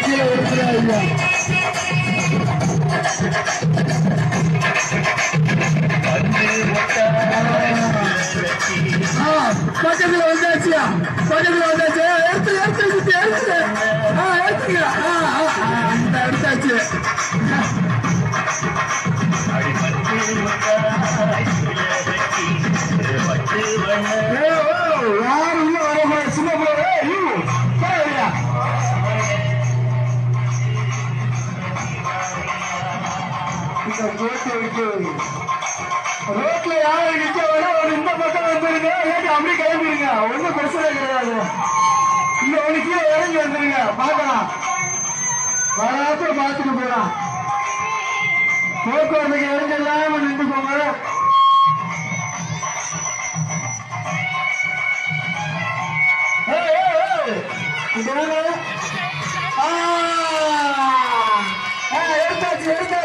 கீழே எடுக்கிறாங்க. பக்கத்துல வந்தாச்சியா, பக்கத்துல வந்தாச்சு. எடுத்து எடுத்து எடுத்து எடுத்துங்க. எடுத்தாச்சு. யாரும் இன்னும் வர சின்ன பிள்ளை ரோட்ல யாரும் நிக்க வேணா ஒரு இந்த பக்கம் வந்துருங்க, இல்லாட்டி அப்படியே கிளம்பிடுங்க. ஒன்றும் பிரச்சனை கிடையாது. இங்க ஒண்ணு கீழே இறங்கி வந்துருங்க, பார்க்கலாம். வராத பார்த்துட்டு போலாம். போக்குவரத்துக்கு இறங்கி இல்லாம நின்றுக்கோங்க. எடுத்தாச்சு எடுத்தாச்சு.